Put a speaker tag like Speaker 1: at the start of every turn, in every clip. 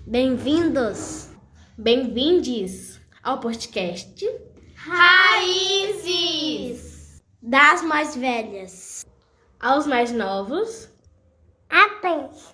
Speaker 1: Bem-vindos,
Speaker 2: Bem-vindes ao podcast
Speaker 1: Raízes das mais velhas
Speaker 2: aos mais novos
Speaker 1: apenas.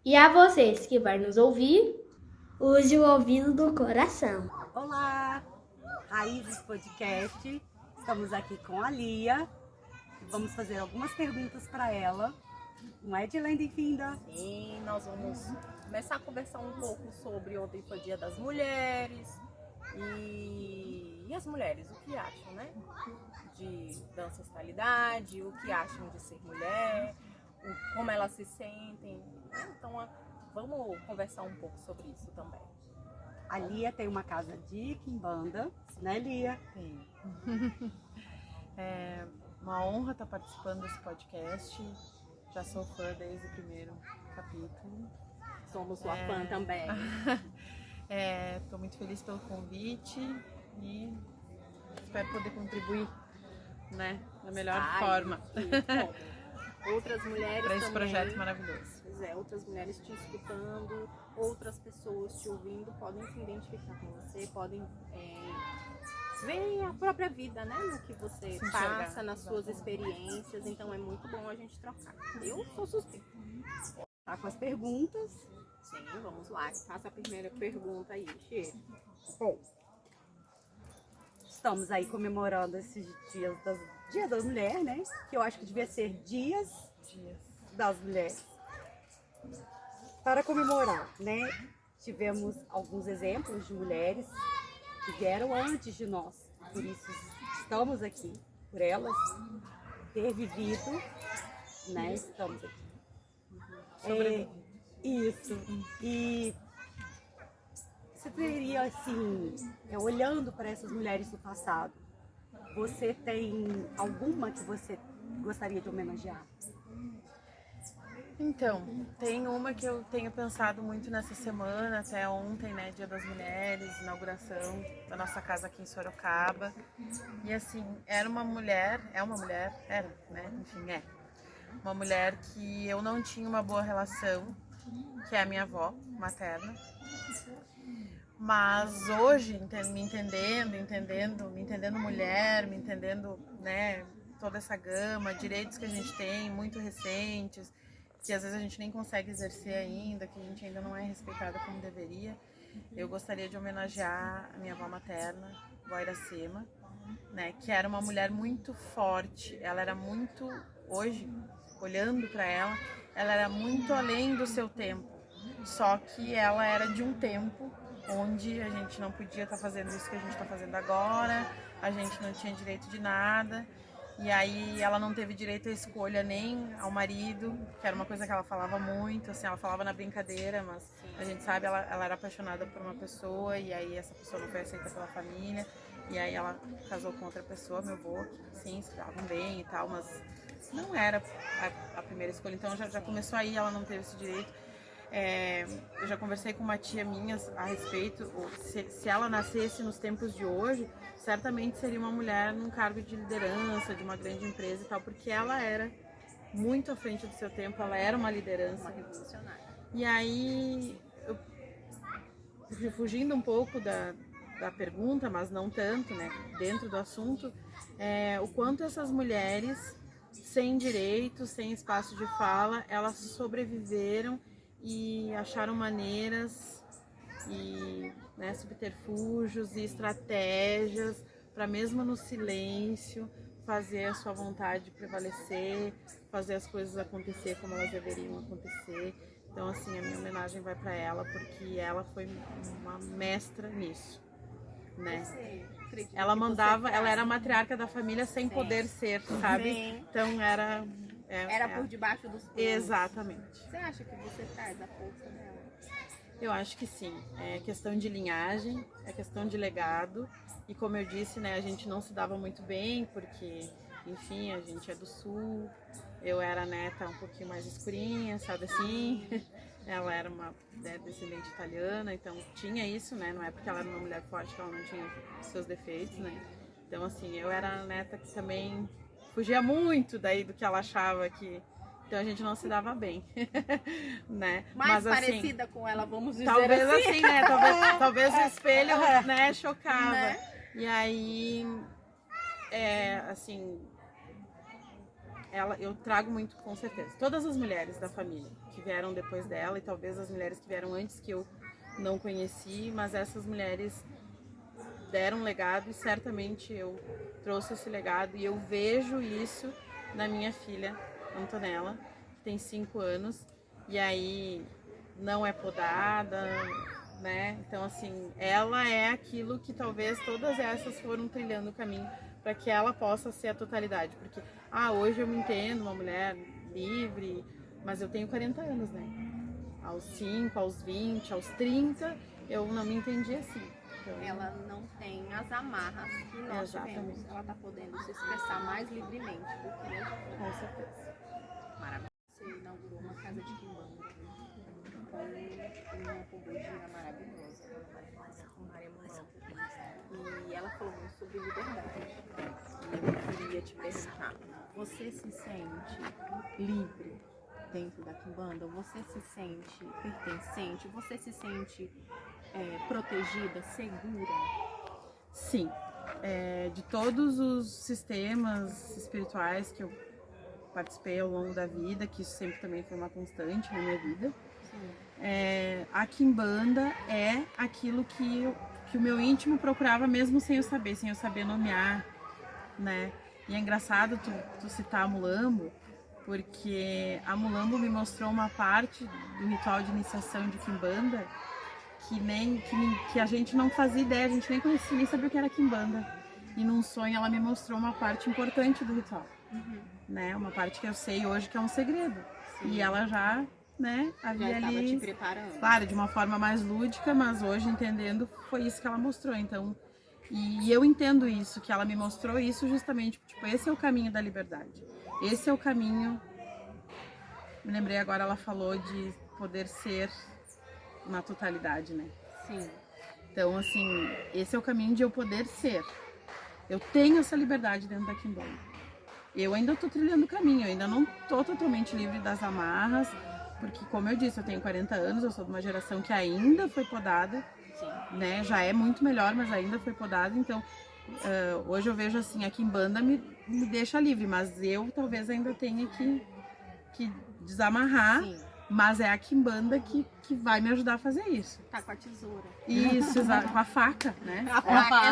Speaker 2: e a vocês que vai nos ouvir.
Speaker 1: Use o ouvido do coração.
Speaker 3: Olá, Raízes Podcast. Estamos aqui com a Lia. Vamos fazer algumas perguntas para ela. Não é, Edilene Finda?
Speaker 4: Sim, nós vamos começar a conversar um pouco sobre ontem foi Dia das Mulheres e as mulheres, o que acham, né? Da ancestralidade, o que acham de ser mulher, como elas se sentem, né? Então vamos conversar um pouco sobre isso também.
Speaker 3: A Lia tem uma casa de quimbanda, né, Lia?
Speaker 5: Tem. É uma honra estar participando desse podcast. Já sou fã desde o primeiro capítulo.
Speaker 4: Somos sua fã também.
Speaker 5: Estou muito feliz pelo convite e espero poder contribuir, né, da melhor forma
Speaker 4: Outras mulheres
Speaker 5: para esse
Speaker 4: também,
Speaker 5: projeto maravilhoso.
Speaker 4: Pois é, outras mulheres te escutando, outras pessoas te ouvindo, podem se identificar com você, podem ver a própria vida, né, no que você passa, nas suas experiências. Então é muito bom a gente trocar. Eu sou suspeita.
Speaker 3: Tá com as perguntas.
Speaker 4: Sim, vamos lá. Faça a primeira pergunta aí, Cheiro.
Speaker 3: Bom, estamos aí comemorando esses Dia das Mulheres, né? Que eu acho que devia ser Dias das Mulheres. Para comemorar, né? Tivemos alguns exemplos de mulheres que vieram antes de nós. Por isso estamos aqui, por elas ter vivido, né? Estamos aqui. Isso. E você teria, assim, olhando para essas mulheres do passado, você tem alguma que você gostaria de homenagear?
Speaker 5: Então, tem uma que eu tenho pensado muito nessa semana, até ontem, né, Dia das Mulheres, inauguração da nossa casa aqui em Sorocaba. E assim, era, né, enfim, uma mulher que eu não tinha uma boa relação, que é a minha avó materna. Mas hoje, me entendendo mulher, me entendendo, né, toda essa gama, direitos que a gente tem, muito recentes, que às vezes a gente nem consegue exercer ainda, que a gente ainda não é respeitada como deveria. Eu gostaria de homenagear a minha avó materna, vó Iracema, né, que era uma mulher muito forte. Ela era muito, hoje, olhando para ela era muito além do seu tempo. Só que ela era de um tempo onde a gente não podia estar fazendo isso que a gente está fazendo agora, a gente não tinha direito de nada. E aí ela não teve direito à escolha nem ao marido, que era uma coisa que ela falava muito, assim, ela falava na brincadeira, mas a gente sabe, ela era apaixonada por uma pessoa e aí essa pessoa não foi aceita pela família, e aí ela casou com outra pessoa, meu avô, que sim, se davam bem e tal, mas não era a primeira escolha, então já começou aí, ela não teve esse direito. Eu já conversei com uma tia minha a respeito, se ela nascesse nos tempos de hoje, certamente seria uma mulher num cargo de liderança, de uma grande empresa e tal, porque ela era muito à frente do seu tempo, ela era uma liderança.
Speaker 4: Uma revolucionária.
Speaker 5: E aí, fugindo um pouco da pergunta, mas não tanto, né, dentro do assunto, o quanto essas mulheres, sem direitos, sem espaço de fala, elas sobreviveram e acharam maneiras e, né, subterfúgios e estratégias para, mesmo no silêncio, fazer a sua vontade prevalecer, fazer as coisas acontecer como elas deveriam acontecer. Então, assim, a minha homenagem vai para ela, porque ela foi uma mestra nisso, né? Ela mandava, ela era a matriarca da família sem poder ser, sabe?
Speaker 4: Sim.
Speaker 5: Então era
Speaker 4: por debaixo dos panos.
Speaker 5: Exatamente.
Speaker 4: Você acha que você traz a força dela?
Speaker 5: Eu acho que sim. É questão de linhagem, é questão de legado. E como eu disse, né, a gente não se dava muito bem, porque, enfim, a gente é do sul. Eu era a neta um pouquinho mais escurinha, sabe assim? Ela era uma, né, descendente italiana, então tinha isso, né? Não é porque ela era uma mulher forte que ela não tinha seus defeitos, né? Então, assim, eu era a neta que também fugia muito daí do que ela achava que Então a gente não se dava bem, né?
Speaker 4: Mais
Speaker 5: Mas, assim,
Speaker 4: parecida com ela, vamos dizer
Speaker 5: talvez
Speaker 4: assim.
Speaker 5: assim, né? Talvez o espelho, né, chocava.
Speaker 4: Né?
Speaker 5: E aí, assim, eu trago muito, com certeza. Todas as mulheres da família que vieram depois dela, e talvez as mulheres que vieram antes que eu não conheci, mas essas mulheres deram um legado e certamente eu trouxe esse legado. E eu vejo isso na minha filha, Antonella, que tem 5 anos, e aí não é podada, né? Então, assim, ela é aquilo que talvez todas essas foram trilhando o caminho para que ela possa ser a totalidade. Porque, hoje eu me entendo uma mulher livre, mas eu tenho 40 anos, né? Aos 5, aos 20, aos 30, eu não me entendi assim. Então,
Speaker 4: Ela não tem as amarras que nós tivemos. Ela está podendo se expressar mais livremente do que eu.
Speaker 5: com certeza.
Speaker 4: Maravilhoso. Você inaugurou uma casa de quimbanda com uma pombogira maravilhosa, com Maria Mamão. E ela falou muito sobre liberdade. E eu queria te perguntar, você se sente livre dentro da quimbanda? Você se sente pertencente? Você se sente protegida, segura?
Speaker 5: Sim. De todos os sistemas espirituais que eu participei ao longo da vida, que isso sempre também foi uma constante na minha vida, a quimbanda é aquilo que o meu íntimo procurava mesmo sem eu saber nomear, né? E é engraçado tu citar a Mulambo, porque a Mulambo me mostrou uma parte do ritual de iniciação de quimbanda que a gente não fazia ideia, a gente nem conhecia, nem sabia o que era quimbanda. E num sonho ela me mostrou uma parte importante do ritual, né? Uma parte que eu sei hoje que é um segredo. Sim. E ela já, né, havia
Speaker 4: já
Speaker 5: ali,
Speaker 4: te preparando.
Speaker 5: Claro, de uma forma mais lúdica, mas hoje entendendo foi isso que ela mostrou. Então, e eu entendo isso, que ela me mostrou isso justamente, tipo, esse é o caminho da liberdade. Esse é o caminho. Me lembrei agora, ela falou de poder ser na totalidade, né?
Speaker 4: Sim.
Speaker 5: Então, assim, esse é o caminho de eu poder ser. Eu tenho essa liberdade dentro da quimbanda. Eu ainda tô trilhando o caminho, eu ainda não tô totalmente livre das amarras, porque, como eu disse, eu tenho 40 anos, eu sou de uma geração que ainda foi podada, né? Já é muito melhor, mas ainda foi podada. Então, hoje eu vejo assim, a quimbanda me deixa livre, mas eu talvez ainda tenha que desamarrar. Sim. Mas é a quimbanda que vai me ajudar a fazer isso.
Speaker 4: Tá com a tesoura.
Speaker 5: Isso, com a faca, né?
Speaker 4: A faca,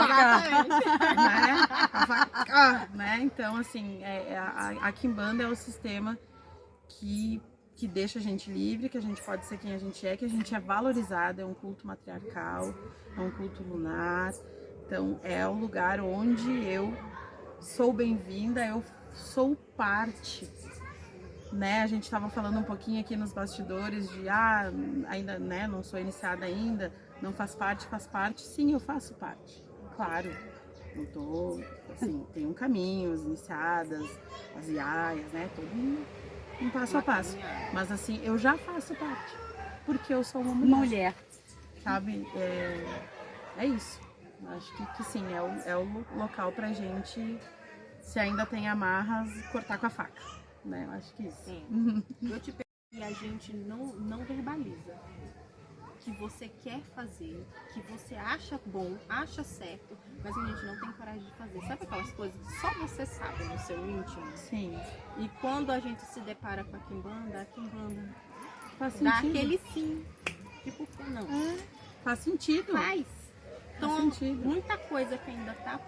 Speaker 5: né? A faca, né? Então, assim, a quimbanda é o sistema que deixa a gente livre, que a gente pode ser quem a gente é, que a gente é valorizado, é um culto matriarcal, é um culto lunar. Então, é o lugar onde eu sou bem-vinda, eu sou parte. Né, a gente estava falando um pouquinho aqui nos bastidores de ainda, né, não sou iniciada ainda, não faz parte. Sim, eu faço parte, claro. Não tô, assim, tem um caminho, as iniciadas, as iaias, né, todo um passo a passo. Mas assim, eu já faço parte, porque eu sou uma mulher. Sabe? É isso. Acho que sim, é o local pra gente, se ainda tem amarras, cortar com a faca. Né? Eu acho que isso.
Speaker 4: Sim. Eu te pergunto que a gente não verbaliza. Que você quer fazer, que você acha bom, acha certo, mas a gente não tem coragem de fazer. Sabe aquelas coisas que só você sabe no seu íntimo?
Speaker 5: Sim.
Speaker 4: E quando a gente se depara com a quimbanda
Speaker 5: faz
Speaker 4: dá
Speaker 5: sentido.
Speaker 4: aquele sim. E por que não?
Speaker 5: Faz sentido.
Speaker 4: Faz. Então,
Speaker 5: faz sentido.
Speaker 4: Muita coisa que ainda está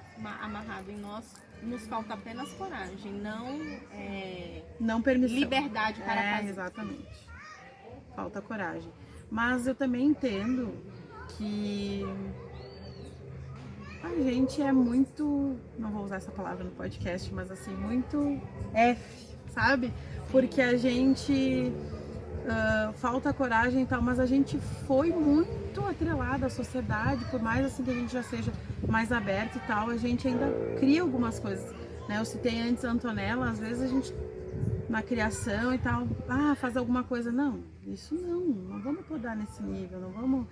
Speaker 4: amarrada em nós, nos falta apenas coragem,
Speaker 5: não permissão.
Speaker 4: Liberdade para fazer.
Speaker 5: Exatamente. Falta coragem. Mas eu também entendo que a gente é muito, não vou usar essa palavra no podcast, mas assim, muito F, sabe? Porque a gente falta coragem e tal, mas a gente foi muito atrelada à sociedade, por mais assim que a gente já seja mais aberto e tal, a gente ainda cria algumas coisas, né? Eu citei antes a Antonella, às vezes a gente na criação e tal, faz alguma coisa, não, isso não vamos podar nesse nível, não vamos,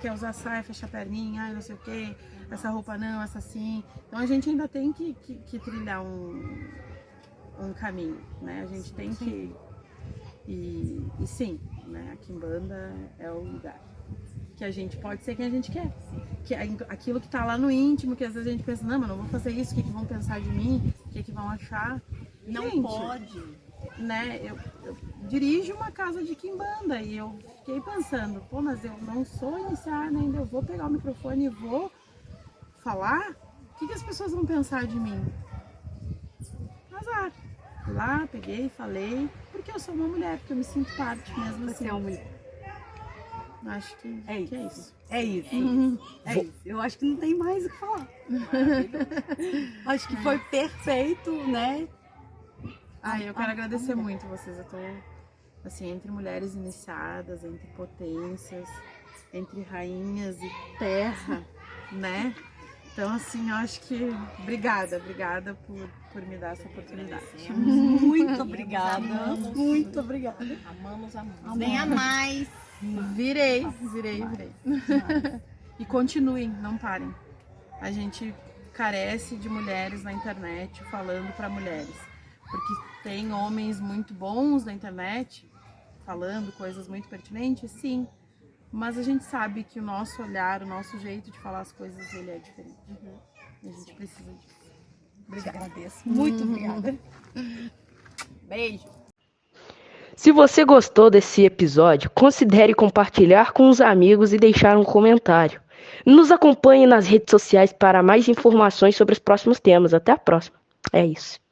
Speaker 5: quer usar saia, fecha a perninha, não sei o que, essa roupa não, essa sim. Então a gente ainda tem que trilhar um caminho, né? A gente tem que E sim, né, a Quimbanda é o lugar que a gente pode ser quem a gente quer. Que aquilo que tá lá no íntimo, que às vezes a gente pensa, não, mas não vou fazer isso, o que vão pensar de mim, o que vão achar.
Speaker 4: Não
Speaker 5: gente,
Speaker 4: pode.
Speaker 5: Né, eu dirijo uma casa de Quimbanda e eu fiquei pensando, pô, mas eu não sou iniciada ainda, eu vou pegar o microfone e vou falar? O que as pessoas vão pensar de mim? Azar. Fui lá, peguei, falei, porque eu sou uma mulher, porque eu me sinto parte mesmo assim.
Speaker 3: Você é uma mulher.
Speaker 5: Acho que
Speaker 3: É isso.
Speaker 5: que é isso.
Speaker 3: É isso. É isso. Eu acho que não tem mais o que falar. Acho que foi perfeito, né?
Speaker 5: Eu quero agradecer muito vocês. Eu tô, assim, entre mulheres iniciadas, entre potências, entre rainhas e terra, né? Então, assim, eu acho que... Obrigada por me dar essa oportunidade.
Speaker 3: Muito obrigada. Muito obrigada.
Speaker 4: Amamos.
Speaker 2: Venha mais.
Speaker 5: Virei. E continuem, não parem. A gente carece de mulheres na internet falando para mulheres. Porque tem homens muito bons na internet falando coisas muito pertinentes, sim. Mas a gente sabe que o nosso olhar, o nosso jeito de falar as coisas, ele é diferente. E a gente precisa disso.
Speaker 3: Obrigada. Agradeço. Muito obrigada.
Speaker 4: Beijo.
Speaker 6: Se você gostou desse episódio, considere compartilhar com os amigos e deixar um comentário. Nos acompanhe nas redes sociais para mais informações sobre os próximos temas. Até a próxima. É isso.